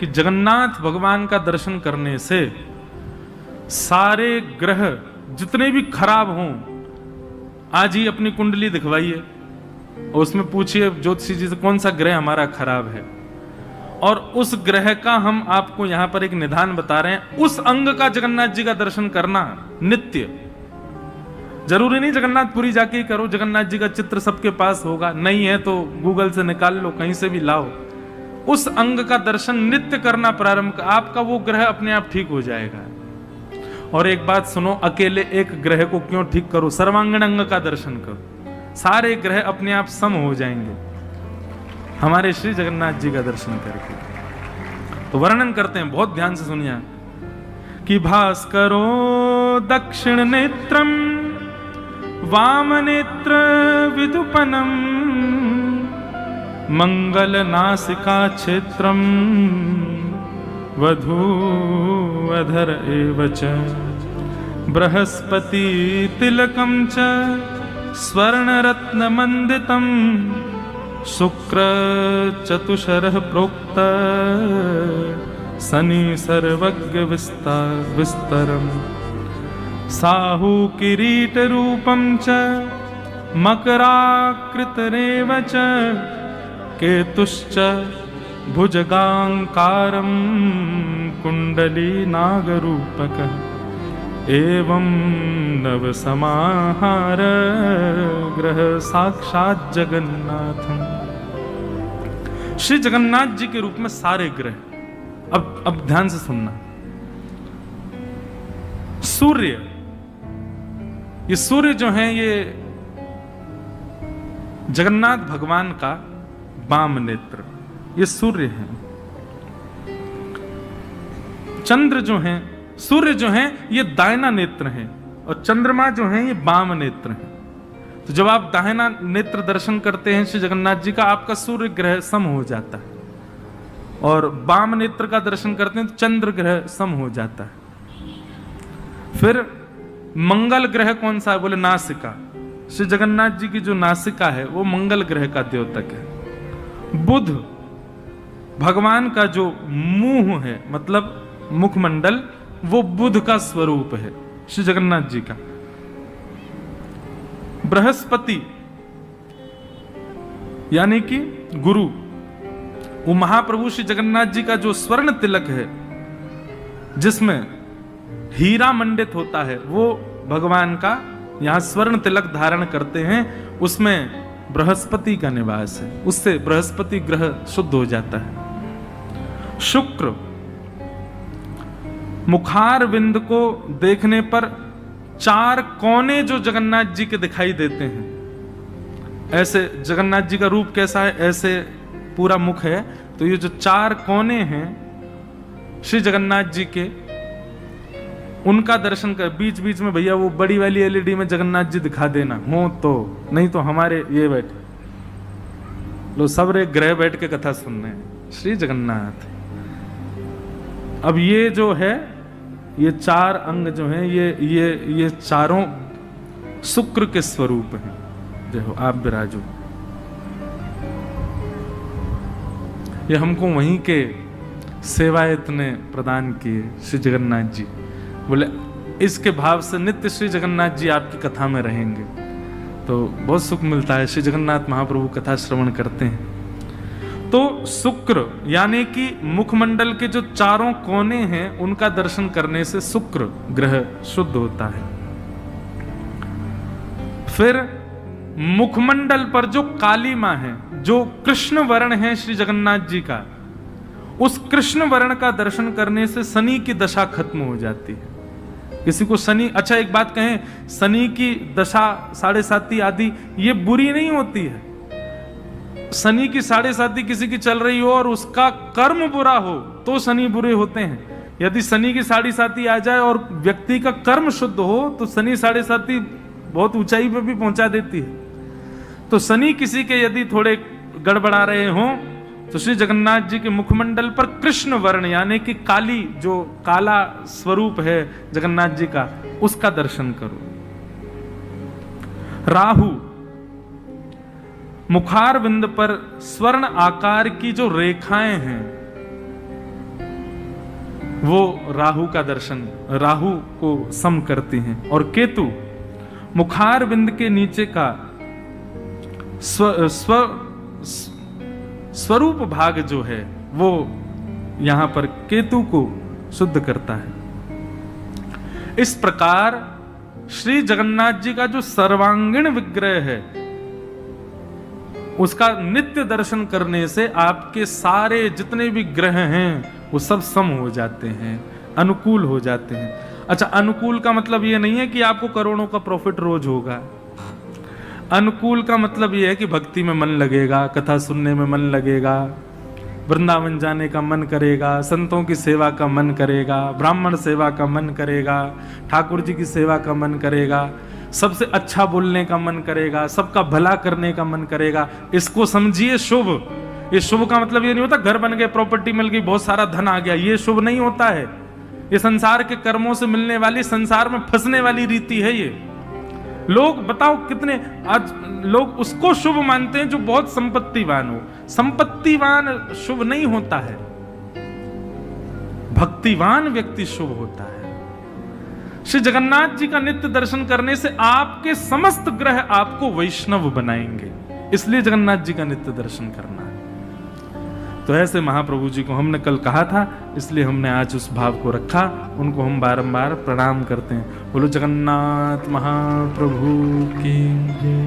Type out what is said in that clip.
कि जगन्नाथ भगवान का दर्शन करने से सारे ग्रह जितने भी खराब हों, आज ही अपनी कुंडली दिखवाइए और उसमें पूछिए ज्योतिषी जी से कौन सा ग्रह हमारा खराब है, और उस ग्रह का हम आपको यहां पर एक निदान बता रहे हैं। उस अंग का जगन्नाथ जी का दर्शन करना नित्य, जरूरी नहीं जगन्नाथपुरी जाके ही करो, जगन्नाथ जी का चित्र सबके पास होगा, नहीं है तो गूगल से निकाल लो, कहीं से भी लाओ। उस अंग का दर्शन नित्य करना प्रारंभ, आपका वो ग्रह अपने आप ठीक हो जाएगा। और एक बात सुनो, अकेले एक ग्रह को क्यों ठीक करो, सर्वांगीण अंग का दर्शन करो, सारे ग्रह अपने आप सम हो जाएंगे हमारे श्री जगन्नाथ जी का दर्शन करके। तो वर्णन करते हैं, बहुत ध्यान से सुनिए कि भास्करो दक्षिण नेत्रम वाम नेत्र विदुपनम मंगल नासिका क्षेत्रम वधूअधर एव च बृहस्पति तिलकम च स्वर्ण रत्न मंडितम शुक्र चतुशरः प्रोक्त शनि सर्वज्ञ विस्तरम साहु किरीट रूपम च मकराकृतरेव च केतुश्च भुजगांकारं कुंडली नागरूपकः एवं नव समाहार ग्रह साक्षात जगन्नाथम। श्री जगन्नाथ जी के रूप में सारे ग्रह, अब ध्यान से सुनना। सूर्य, ये सूर्य जो है ये जगन्नाथ भगवान का वाम नेत्र, ये सूर्य है। चंद्र जो है, सूर्य जो है ये दाहिना नेत्र है और चंद्रमा जो है ये वाम नेत्र है। तो जब आप दाहिना नेत्र दर्शन करते हैं श्री जगन्नाथ जी का, आपका सूर्य ग्रह सम हो जाता है, और वाम नेत्र का दर्शन करते हैं तो चंद्र ग्रह सम हो जाता है। फिर मंगल ग्रह कौन सा है, बोले नासिका। श्री जगन्नाथ जी की जो नासिका है वो मंगल ग्रह का द्योतक है। बुध भगवान का जो मुंह है, मतलब मुखमंडल, वो बुध का स्वरूप है श्री जगन्नाथ जी का। बृहस्पति यानी कि गुरु, वो महाप्रभु श्री जगन्नाथ जी का जो स्वर्ण तिलक है जिसमें हीरा मंडित होता है, वो भगवान का यहां स्वर्ण तिलक धारण करते हैं, उसमें बृहस्पति का निवास है, उससे बृहस्पति ग्रह शुद्ध हो जाता है। शुक्र मुखार विंद को देखने पर चार कोने जो जगन्नाथ जी के दिखाई देते हैं, ऐसे जगन्नाथ जी का रूप कैसा है, ऐसे पूरा मुख है, तो ये जो चार कोने हैं श्री जगन्नाथ जी के, उनका दर्शन कर। बीच बीच में भैया वो बड़ी वाली एलईडी में जगन्नाथ जी दिखा देना हो तो, नहीं तो हमारे ये बैठे लो सब रे ग्रह बैठ के कथा सुनने श्री जगन्नाथ। अब ये जो है, ये चार अंग जो हैं, ये चारों शुक्र के स्वरूप हैं। देखो आप विराजो, ये हमको वहीं के सेवायत ने प्रदान किए श्री जगन्नाथ जी। बोले इसके भाव से नित्य श्री जगन्नाथ जी आपकी कथा में रहेंगे तो बहुत सुख मिलता है। श्री जगन्नाथ महाप्रभु कथा श्रवण करते हैं तो शुक्र यानी कि मुखमंडल के जो चारों कोने हैं उनका दर्शन करने से शुक्र ग्रह शुद्ध होता है। फिर मुखमंडल पर जो कालीमा है, जो कृष्ण वर्ण है श्री जगन्नाथ जी का, उस कृष्ण वर्ण का दर्शन करने से शनि की दशा खत्म हो जाती है। किसी को शनि, अच्छा एक बात कहें, शनि की दशा 7.5 आदि ये बुरी नहीं होती है। शनि की 7.5 किसी की चल रही हो और उसका कर्म बुरा हो तो शनि बुरे होते हैं। यदि शनि की 7.5 आ जाए और व्यक्ति का कर्म शुद्ध हो तो शनि 7.5 बहुत ऊंचाई पे भी पहुंचा देती है। तो शनि किसी के यदि थोड़े गड़बड़ा रहे हों तो श्री जगन्नाथ जी के मुखमंडल पर कृष्ण वर्ण यानी कि काली, जो काला स्वरूप है जगन्नाथ जी का, उसका दर्शन करो। राहु मुखार बिंद पर स्वर्ण आकार की जो रेखाएं हैं वो राहु का दर्शन, राहु को सम करती हैं। और केतु मुखार बिंद के नीचे का स्वरूप भाग जो है वो यहां पर केतु को शुद्ध करता है। इस प्रकार श्री जगन्नाथ जी का जो सर्वांगीण विग्रह है उसका नित्य दर्शन करने से आपके सारे जितने भी ग्रह हैं वो सब सम हो जाते हैं, अनुकूल हो जाते हैं। अच्छा, अनुकूल का मतलब ये नहीं है कि आपको करोड़ों का प्रॉफिट रोज होगा। अनुकूल का मतलब ये है कि भक्ति में मन लगेगा, कथा सुनने में मन लगेगा, वृंदावन जाने का मन करेगा, संतों की सेवा का मन करेगा, ब्राह्मण सेवा का मन करेगा, ठाकुर जी की सेवा का मन करेगा, सबसे अच्छा बोलने का मन करेगा, सबका भला करने का मन करेगा। इसको समझिए शुभ। ये शुभ का मतलब ये नहीं होता घर बन गए, प्रॉपर्टी मिल गई, बहुत सारा धन आ गया, ये शुभ नहीं होता है। ये संसार के कर्मों से मिलने वाली, संसार में फंसने वाली रीति है। ये लोग बताओ कितने आज लोग उसको शुभ मानते हैं जो बहुत संपत्तिवान हो। संपत्तिवान शुभ नहीं होता है, भक्तिवान व्यक्ति शुभ होता है। श्री जगन्नाथ जी का नित्य दर्शन करने से आपके समस्त ग्रह आपको वैष्णव बनाएंगे, इसलिए जगन्नाथ जी का नित्य दर्शन करना है। तो ऐसे महाप्रभु जी को हमने कल कहा था, इसलिए हमने आज उस भाव को रखा। उनको हम बारंबार प्रणाम करते हैं। बोलो जगन्नाथ महाप्रभु की जय।